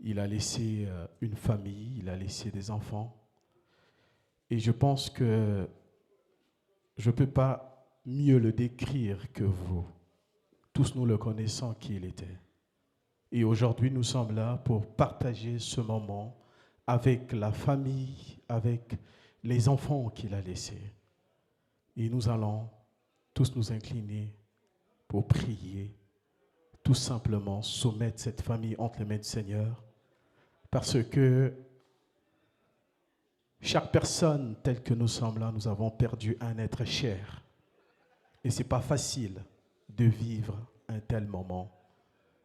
il a laissé une famille, il a laissé des enfants. Et je pense que je ne peux pas mieux le décrire que vous. Tous nous le connaissons qui il était. Et aujourd'hui, nous sommes là pour partager ce moment avec la famille, avec les enfants qu'il a laissés. Et nous allons tous nous incliner pour prier, tout simplement soumettre cette famille entre les mains du Seigneur, parce que chaque personne telle que nous sommes là, nous avons perdu un être cher. Et ce n'est pas facile de vivre un tel moment.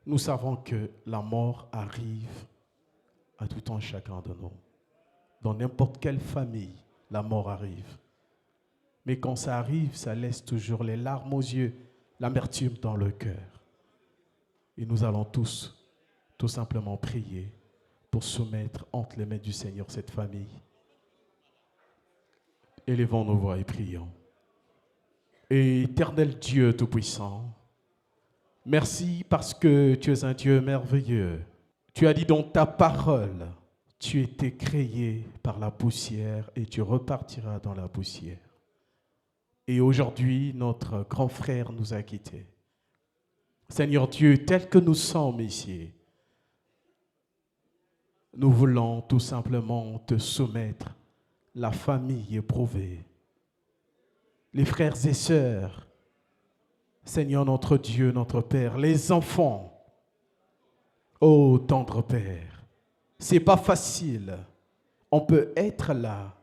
Nous savons que la mort arrive à tout un chacun de nous. Dans n'importe quelle famille, la mort arrive. Mais quand ça arrive, ça laisse toujours les larmes aux yeux, l'amertume dans le cœur. Et nous allons tous, tout simplement prier pour soumettre entre les mains du Seigneur cette famille. Élevons nos voix et prions. Éternel Dieu Tout-Puissant, merci parce que tu es un Dieu merveilleux. Tu as dit dans ta parole, tu étais créé par la poussière et tu repartiras dans la poussière. Et aujourd'hui, notre grand frère nous a quittés. Seigneur Dieu, tel que nous sommes ici, nous voulons tout simplement te soumettre la famille éprouvée, les frères et sœurs, Seigneur notre Dieu, notre Père, les enfants. Ô tendre Père, c'est pas facile. On peut être là,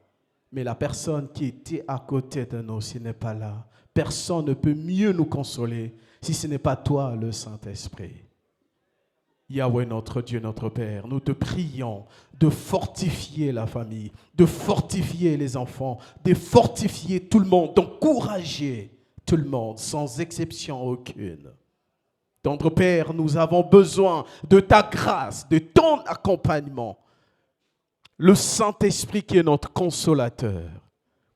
mais la personne qui était à côté de nous, s'il n'est pas là, personne ne peut mieux nous consoler si ce n'est pas toi, le Saint-Esprit. Yahweh, notre Dieu, notre Père, nous te prions de fortifier la famille, de fortifier les enfants, de fortifier tout le monde, d'encourager tout le monde, sans exception aucune. Tendre Père, nous avons besoin de ta grâce, de ton accompagnement. Le Saint-Esprit qui est notre consolateur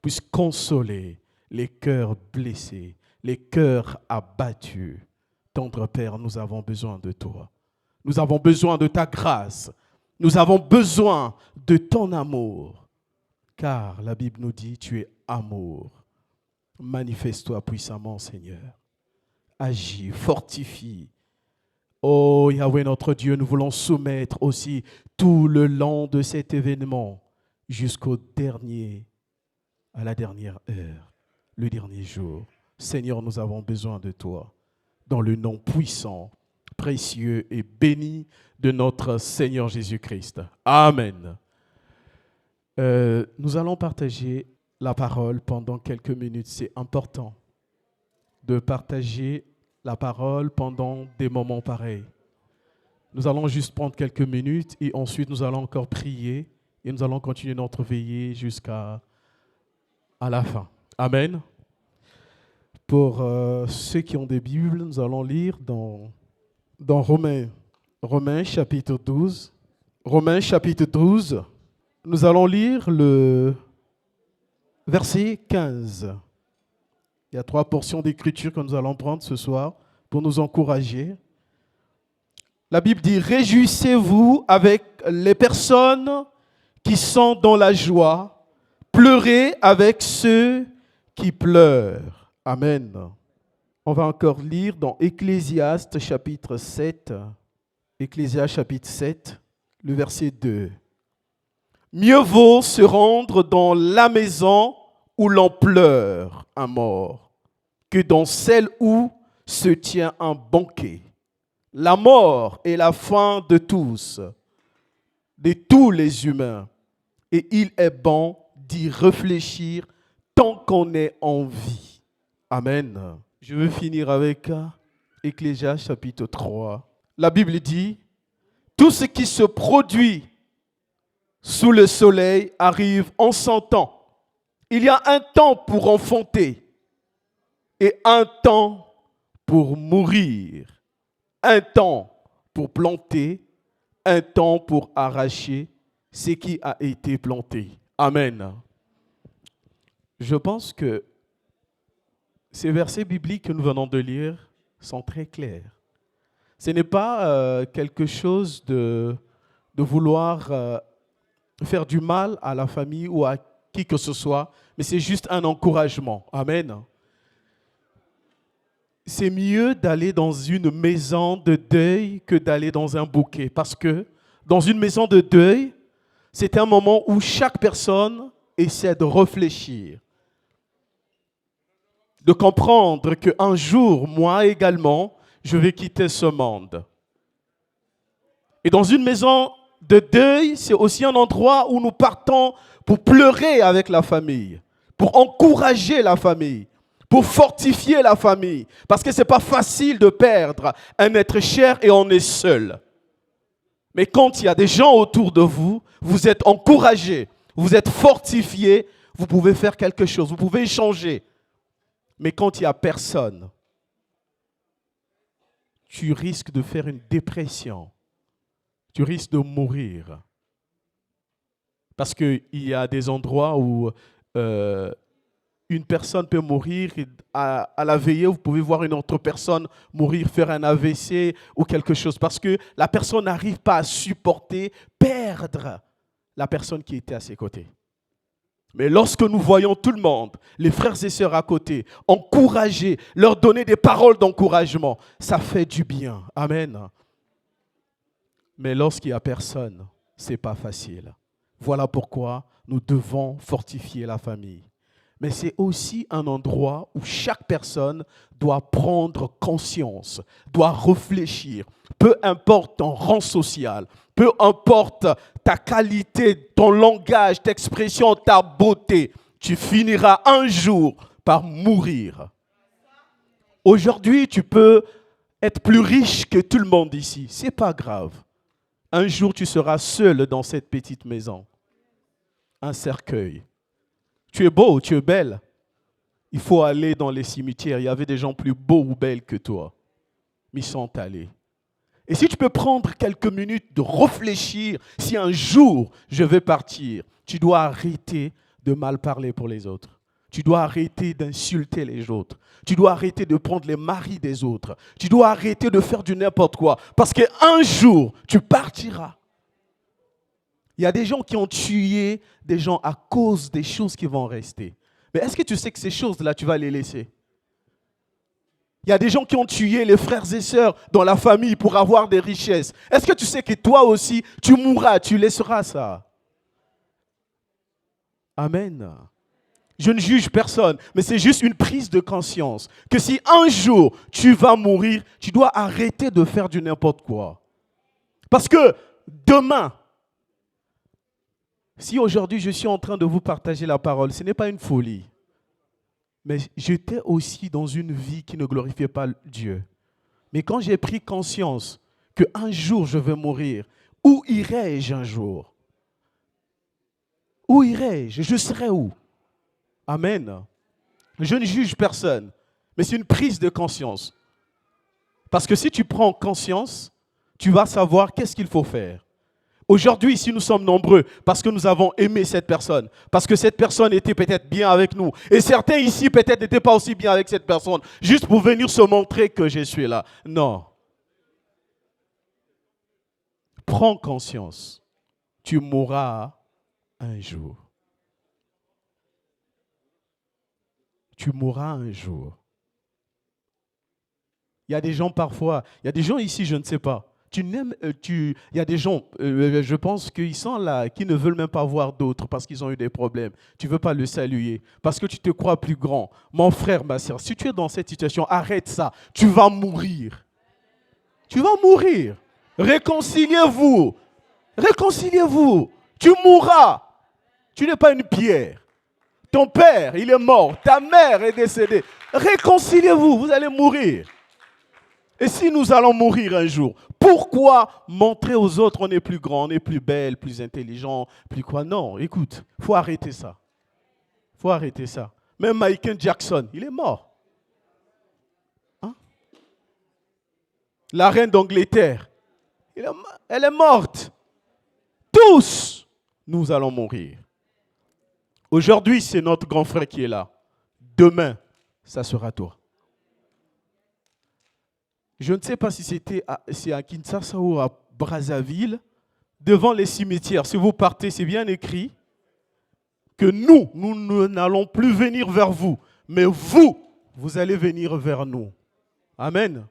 puisse consoler les cœurs blessés, les cœurs abattus. Tendre Père, nous avons besoin de toi. Nous avons besoin de ta grâce. Nous avons besoin de ton amour. Car la Bible nous dit, tu es amour. Manifeste-toi puissamment, Seigneur. Agis, fortifie. Oh Yahweh notre Dieu, nous voulons soumettre aussi tout le long de cet événement jusqu'au dernier, à la dernière heure, le dernier jour. Seigneur, nous avons besoin de toi. Dans le nom puissant, précieux et béni de notre Seigneur Jésus-Christ. Amen. Nous allons partager la parole pendant quelques minutes. C'est important de partager la parole pendant des moments pareils. Nous allons juste prendre quelques minutes et ensuite nous allons encore prier et nous allons continuer notre veillée jusqu'à la fin. Amen. Pour ceux qui ont des Bibles, nous allons lire dans Romains chapitre 12. Romains chapitre 12, nous allons lire le verset 15. Il y a 3 portions d'écriture que nous allons prendre ce soir pour nous encourager. La Bible dit « Réjouissez-vous avec les personnes qui sont dans la joie, pleurez avec ceux qui pleurent. » Amen. On va encore lire dans Ecclésiaste chapitre 7. Ecclésiaste chapitre 7, le verset 2. « Mieux vaut se rendre dans la maison où l'on pleure un mort, que dans celle où se tient un banquet. La mort est la fin de tous les humains, et il est bon d'y réfléchir tant qu'on est en vie. » Amen. Je veux finir avec Ecclésiaste chapitre 3. La Bible dit, « Tout ce qui se produit sous le soleil arrive en son temps. Il y a un temps pour enfanter et un temps pour mourir, un temps pour planter, un temps pour arracher ce qui a été planté. » Amen. Je pense que ces versets bibliques que nous venons de lire sont très clairs. Ce n'est pas quelque chose de de vouloir faire du mal à la famille ou à qui que ce soit, mais c'est juste un encouragement. Amen. C'est mieux d'aller dans une maison de deuil que d'aller dans un bouquet. Parce que dans une maison de deuil, c'est un moment où chaque personne essaie de réfléchir, de comprendre qu'un jour, moi également, je vais quitter ce monde. Et dans une maison de deuil, c'est aussi un endroit où nous partons pour pleurer avec la famille, pour encourager la famille, pour fortifier la famille. Parce que ce n'est pas facile de perdre un être cher et on est seul. Mais quand il y a des gens autour de vous, vous êtes encouragés, vous êtes fortifiés, vous pouvez faire quelque chose, vous pouvez échanger. Mais quand il n'y a personne, tu risques de faire une dépression. Tu risques de mourir. Parce qu'il y a des endroits où une personne peut mourir et à la veillée, vous pouvez voir une autre personne mourir, faire un AVC ou quelque chose. Parce que la personne n'arrive pas à supporter, perdre la personne qui était à ses côtés. Mais lorsque nous voyons tout le monde, les frères et sœurs à côté, encourager, leur donner des paroles d'encouragement, ça fait du bien. Amen. Mais lorsqu'il n'y a personne, ce n'est pas facile. Voilà pourquoi nous devons fortifier la famille. Mais c'est aussi un endroit où chaque personne doit prendre conscience, doit réfléchir. Peu importe ton rang social, peu importe ta qualité, ton langage, ta expression, ta beauté, tu finiras un jour par mourir. Aujourd'hui, tu peux être plus riche que tout le monde ici. Ce n'est pas grave. Un jour, tu seras seul dans cette petite maison. Un cercueil. Tu es beau, tu es belle. Il faut aller dans les cimetières. Il y avait des gens plus beaux ou belles que toi. Mais ils sont allés. Et si tu peux prendre quelques minutes de réfléchir, si un jour je vais partir, tu dois arrêter de mal parler pour les autres. Tu dois arrêter d'insulter les autres. Tu dois arrêter de prendre les maris des autres. Tu dois arrêter de faire du n'importe quoi. Parce qu'un jour, tu partiras. Il y a des gens qui ont tué des gens à cause des choses qui vont rester. Mais est-ce que tu sais que ces choses-là, tu vas les laisser? Il y a des gens qui ont tué les frères et sœurs dans la famille pour avoir des richesses. Est-ce que tu sais que toi aussi, tu mourras, tu laisseras ça? Amen. Je ne juge personne, mais c'est juste une prise de conscience. Que si un jour tu vas mourir, tu dois arrêter de faire du n'importe quoi. Parce que demain, si aujourd'hui je suis en train de vous partager la parole, ce n'est pas une folie. Mais j'étais aussi dans une vie qui ne glorifiait pas Dieu. Mais quand j'ai pris conscience qu'un jour je vais mourir, où irai-je un jour? Où irai-je? Je serai où? Amen. Je ne juge personne, mais c'est une prise de conscience. Parce que si tu prends conscience, tu vas savoir qu'est-ce qu'il faut faire. Aujourd'hui, ici, nous sommes nombreux parce que nous avons aimé cette personne, parce que cette personne était peut-être bien avec nous. Et certains ici, peut-être, n'étaient pas aussi bien avec cette personne, juste pour venir se montrer que je suis là. Non. Prends conscience. Tu mourras un jour. Tu mourras un jour. Il y a des gens parfois, il y a des gens ici, je ne sais pas. Il y a des gens, je pense qu'ils sont là, qui ne veulent même pas voir d'autres parce qu'ils ont eu des problèmes. Tu ne veux pas le saluer parce que tu te crois plus grand. Mon frère, ma soeur, si tu es dans cette situation, arrête ça. Tu vas mourir. Tu vas mourir. Réconciliez-vous. Réconciliez-vous. Tu mourras. Tu n'es pas une pierre. Ton père, il est mort. Ta mère est décédée. Réconciliez-vous. Vous allez mourir. Et si nous allons mourir un jour, pourquoi montrer aux autres on est plus grand, on est plus belle, plus intelligent, plus quoi? Non, écoute, il faut arrêter ça. Il faut arrêter ça. Même Michael Jackson, il est mort. Hein? La reine d'Angleterre, elle est morte. Tous, nous allons mourir. Aujourd'hui, c'est notre grand frère qui est là. Demain, ça sera toi. Je ne sais pas si c'est à Kinshasa ou à Brazzaville. devant les cimetières, si vous partez, c'est bien écrit que nous n'allons plus venir vers vous, mais vous allez venir vers nous. Amen.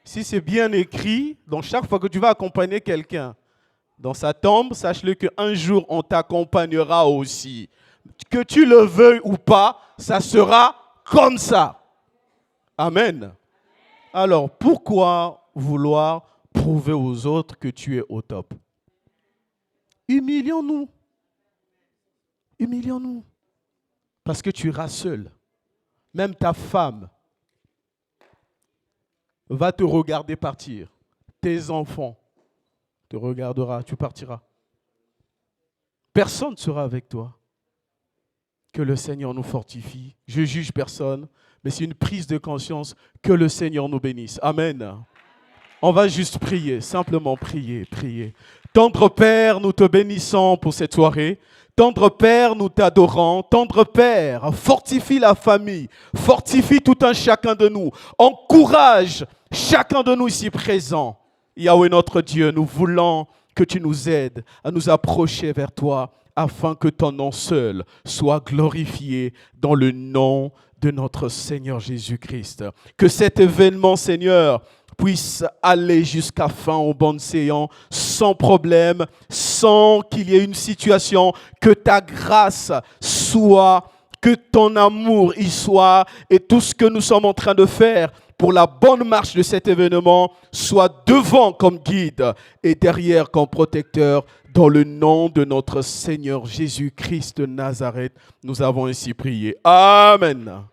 Si c'est bien écrit, donc chaque fois que tu vas accompagner quelqu'un dans sa tombe, sache-le qu'un jour, on t'accompagnera aussi. Que tu le veuilles ou pas, ça sera comme ça. Amen. Alors, pourquoi vouloir prouver aux autres que tu es au top? Humilions-nous. Humilions-nous. Parce que tu iras seul. Même ta femme va te regarder partir. Tes enfants te regarderont, tu partiras. Personne ne sera avec toi. Que le Seigneur nous fortifie. Je juge personne, mais c'est une prise de conscience. Que le Seigneur nous bénisse. Amen. On va juste prier, simplement prier, prier. Tendre Père, nous te bénissons pour cette soirée. Tendre Père, nous t'adorons. Tendre Père, fortifie la famille, fortifie tout un chacun de nous. Encourage chacun de nous ici présents. Yahweh notre Dieu, nous voulons que tu nous aides à nous approcher vers toi afin que ton nom seul soit glorifié dans le nom de notre Seigneur Jésus-Christ. Que cet événement, Seigneur, puisse aller jusqu'à fin au bon séant, sans problème, sans qu'il y ait une situation, que ta grâce soit, que ton amour y soit, et tout ce que nous sommes en train de faire pour la bonne marche de cet événement soit devant comme guide et derrière comme protecteur. Dans le nom de notre Seigneur Jésus-Christ de Nazareth, nous avons ainsi prié. Amen.